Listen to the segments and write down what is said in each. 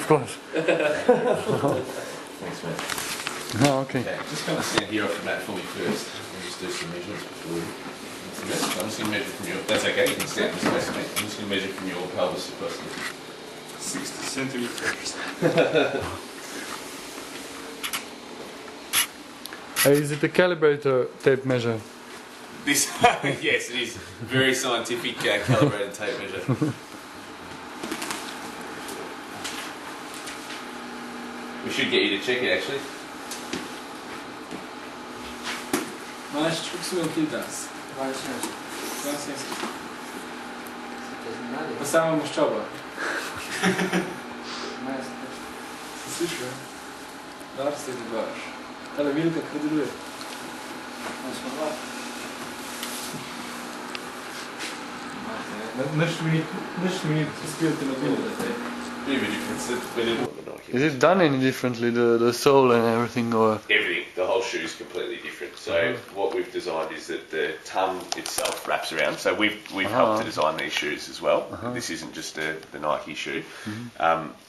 Of course. Thanks, mate. Oh, okay. Okay, just kind of stand here off the mat for me first. I'll just do some measurements before we... I'm just going to measure from your... That's okay, you can stand this way, mate. I'm just going to measure from your pelvis across the... 60 centimeters. Is it a calibrator tape measure? This, yes, it is. Very scientific calibrated tape measure. We should get you to check it actually. Mas tipo que subiu aqui, das. Vai, senhor. Dá licença. Nada. Passava uma mostrova. Mas, Слышишь? Да, стоит баш. Ela viu que acredita. vamos falar. Neste minuto subiu na vila até. Is it done any differently, the sole and everything, or? Everything, the whole shoe is completely different. So what we've designed is that the tongue itself wraps around. So we've helped to design these shoes as well. This isn't just the Nike shoe.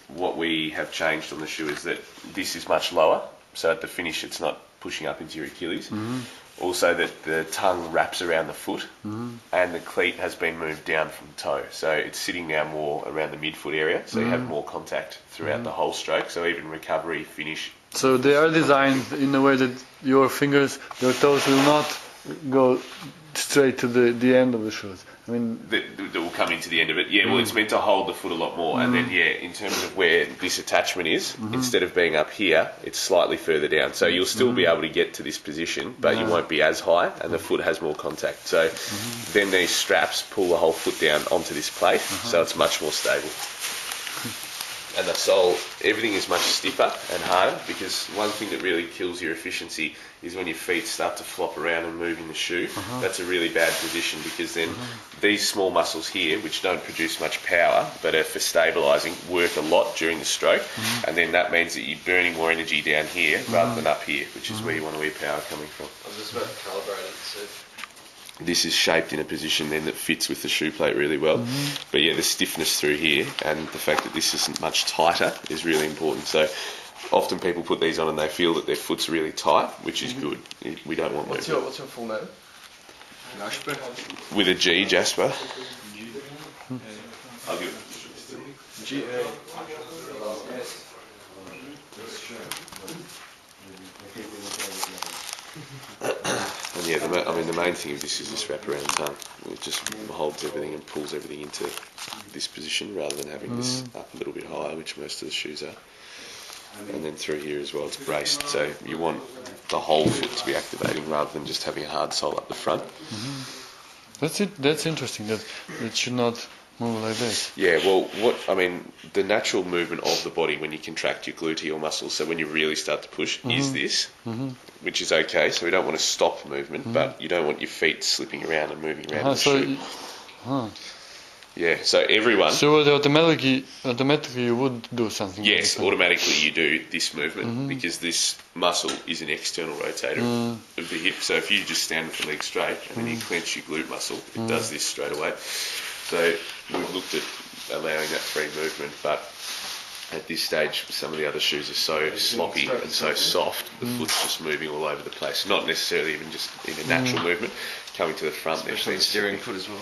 What we have changed on the shoe is that this is much lower. So at the finish it's not pushing up into your Achilles. Also that the tongue wraps around the foot and the cleat has been moved down from toe. So it's sitting now more around the midfoot area, so you have more contact throughout the whole stroke, so even recovery, finish. So they are designed in a way that your fingers, your toes will not go straight to the end of the shoes. I mean, That will come into the end of it. Yeah, well, it's meant to hold the foot a lot more. And then, yeah, in terms of where this attachment is, instead of being up here, it's slightly further down. So you'll still be able to get to this position, but you won't be as high, and the foot has more contact. So then these straps pull the whole foot down onto this plate, so it's much more stable. And the sole, everything is much stiffer and harder, because one thing that really kills your efficiency is when your feet start to flop around and move in the shoe. That's a really bad position, because then these small muscles here, which don't produce much power but are for stabilising, work a lot during the stroke, and then that means that you're burning more energy down here rather than up here, which is where you want to get power coming from. I was just about to calibrate it, so. This is shaped in a position then that fits with the shoe plate really well. But yeah, the stiffness through here and the fact that this isn't much tighter is really important. So often people put these on and they feel that their foot's really tight, which is good. We don't want What's movement. your full name? Jasper. With a G, Jasper. I'll give it. G-A. And yeah, the main thing of this is this wraparound tongue. It just holds everything and pulls everything into this position rather than having this up a little bit higher, which most of the shoes are. And then through here as well, it's braced, so you want the whole foot to be activating rather than just having a hard sole up the front. that's it. That's interesting. That it should not move like this. Yeah, well, the natural movement of the body when you contract your gluteal muscles, so when you really start to push, is this, which is okay. So we don't want to stop movement, but you don't want your feet slipping around and moving around the shoe. Yeah, so everyone... So automatically you would do something. Yes, automatically you do this movement because this muscle is an external rotator of the hip. So if you just stand with the leg straight and then you clench your glute muscle, it does this straight away. So we've looked at allowing that free movement, but at this stage some of the other shoes are so sloppy and so soft, the foot's just moving all over the place. Not necessarily even just in a natural movement. Coming to the front, Especially the steering foot as well.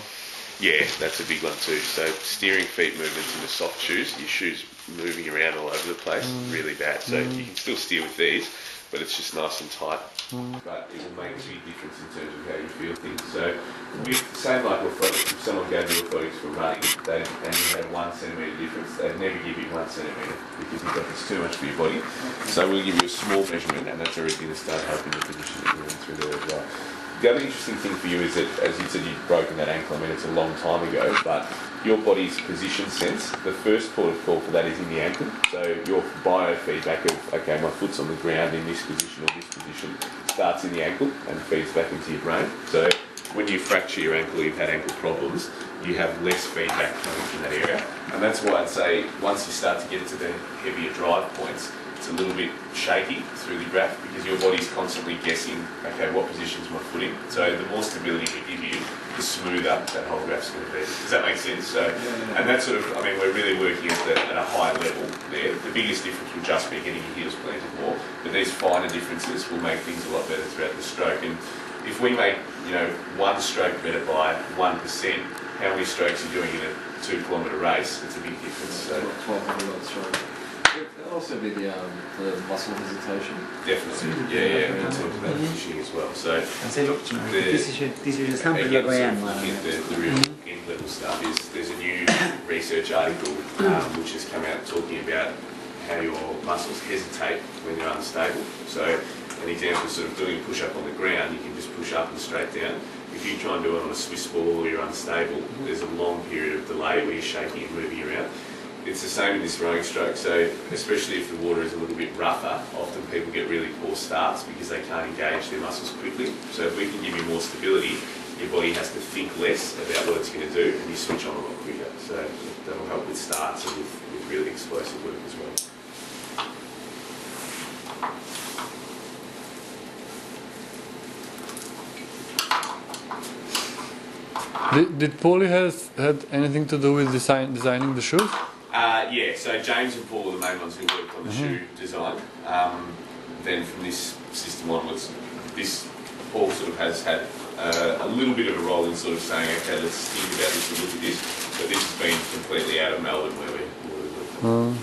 Yeah, that's a big one too. So steering feet movements in the soft shoes, your shoes moving around all over the place, really bad. So you can still steer with these, but it's just nice and tight. But it will make a big difference in terms of how you feel things. So with, same like orthotics, if someone gave you orthotics for running and you had 1 centimetre difference, they'd never give you 1 centimetre because you think it's too much for your body. So we'll give you a small measurement, and that's already going to start helping the position that you're in through there as well. The other interesting thing for you is that, as you said, you've broken that ankle. I mean, it's a long time ago, but your body's position sense, the first port of call for that is in the ankle. So your biofeedback of, okay, my foot's on the ground in this position or this position, starts in the ankle and feeds back into your brain. So when you fracture your ankle, you've had ankle problems, you have less feedback coming from that area. And that's why I'd say once you start to get to the heavier drive points, it's it's a little bit shaky through the graph because your body's constantly guessing, okay, what position's my foot in? So the more stability we give you, the smoother that whole graph's going to be. Does that make sense? So, and that's sort of, I mean, we're really working at a high level there. The biggest difference will just be getting your heels planted more, but these finer differences will make things a lot better throughout the stroke. And if we make, you know, one stroke better by 1%, how many strokes are you doing in a 2-kilometre race? It's a big difference. So. 1200 stroke. That'll also be the muscle hesitation. Definitely, yeah. In terms of that positioning as well. So the real end level stuff is there's a new research article which has come out talking about how your muscles hesitate when they're unstable. So an example is sort of doing a push up on the ground, you can just push up and straight down. If you try and do it on a Swiss ball or you're unstable, there's a long period of delay where you're shaking and moving around. It's the same in this rowing stroke, so especially if the water is a little bit rougher, often people get really poor starts because they can't engage their muscles quickly. So if we can give you more stability, your body has to think less about what it's going to do and you switch on a lot quicker. So that'll help with starts and with really explosive work as well. Did Paulie had anything to do with designing the shoes? Yeah, so James and Paul are the main ones who worked on the shoe design. Then from this system onwards, Paul sort of has had a little bit of a role in sort of saying, okay, let's think about this and look at this. But this has been completely out of Melbourne where we worked on.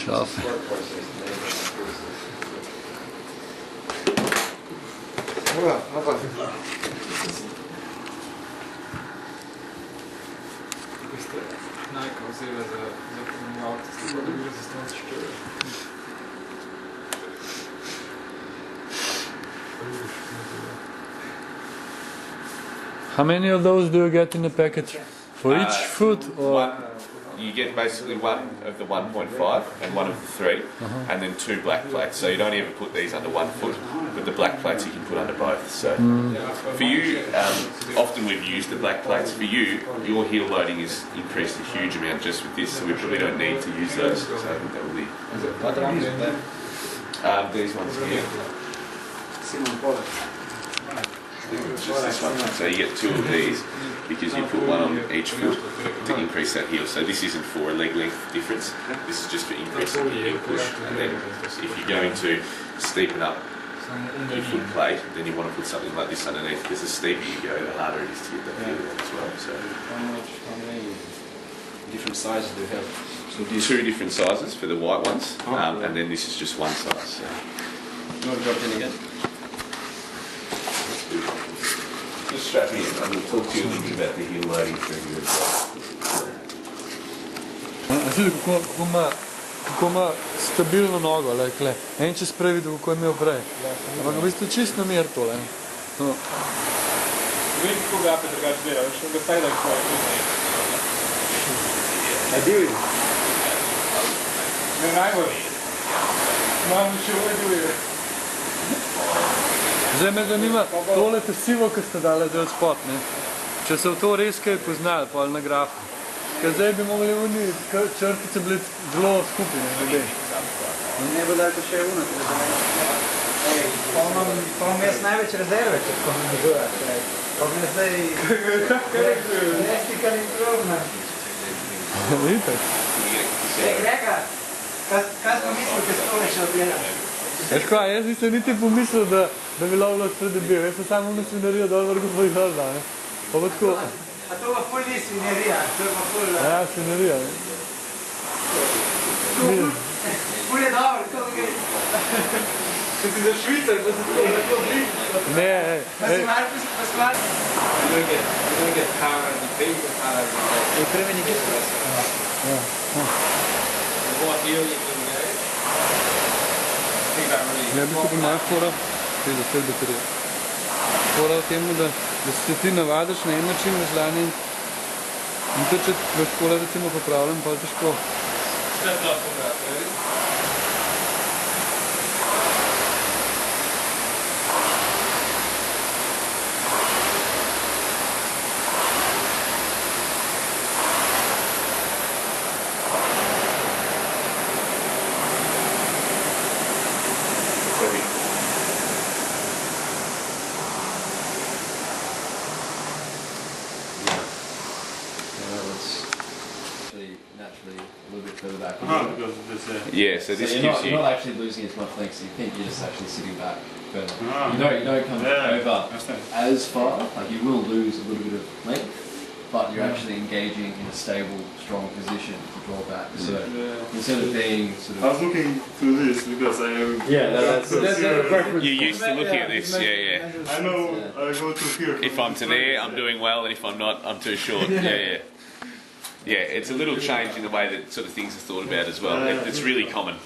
Scharf. How many of those do you get in a package? For each foot? Or? You get basically one of the 1.5 and one of the 3, and then 2 black plates. So you don't ever put these under one foot, but the black plates you can put under both. So for you, often we've used the black plates. For you, your heel loading is increased a huge amount just with this, so we probably don't need to use those. So I think that will be. These ones here. Just this one. So you get 2 of these because you put one on each foot to increase that heel. So this isn't for a leg length difference. This is just for increasing the heel push. And then if you're going to steepen up your foot plate, then you want to put something like this underneath because the steeper you go, the harder it is to get that heel as well. So how many different sizes do you have? So 2 different sizes for the white ones, and then this is just one size. So. You want to drop in again? Just strap me in and we'll talk to you a little bit about the heel loading through here as well. Vidi kako ima stabilno nogo, lekle. En čez prej videl, kako je imel prej. Ampak v bistvu čist na mir tole. Vem, kako ga apet drugač dela, veš, ga taj da kako je. A divji? Ne najbolj. Imam še ove divji. Zdaj me zanima, tole tesivo, ki ste dali zdaj od spod, ne? Če se v to res kaj poznali, pol na grafu. Ker zdaj bi mogli oni črtice bili zelo skupaj, ne? Ne bo dal še uno, pa imam jaz največ rezerve, če tako ne dogaš. Pa me zdaj nestikali probna. Vidite? Grega, kaj smo mislili, ker stole še odgledali? Veš kaj, jaz nisem niti pomislil, da bi lovilo predebil. Jaz sem samo ono svinarijo dol vrgo svojih hrda, ne? Pa bo tako... A to pa ful ni svinarija, to je pa ful... Ja, svinarija, ne? Ful je dobro, to gre. Če si za Švicar, pa se to lahko bliži. Ne, Pa si malo posklad. You don't get power and the base of power and the base. Je prvi nekaj sprosil. The more heel you can go, I think that really... Ja, bi se po moja fora, za vse baterije. Fora v tem, da se ti navadiš na en način vežljanje in to, če ga škola recimo popravljam, pa je težko. Step up on that, ready? further back. Because there's a... Yeah, so this gives you're you. not actually losing as much length, so you think you're just actually sitting back further. Ah. You don't come over understand. as far, like you will lose a little bit of length, but you're actually engaging in a stable, strong position to draw back. So instead of being sort I of... was looking through this because I have... That's the preference. You're used to looking at this, yeah. I know I go to here. If I'm to there, I'm doing well, and if I'm not, I'm too short. Yeah. Yeah, it's a little change in the way that sort of things are thought about as well. It's really common.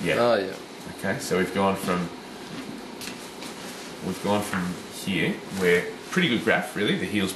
Yeah. Oh yeah. Okay, so we've gone from here, where pretty good graph really. The heel's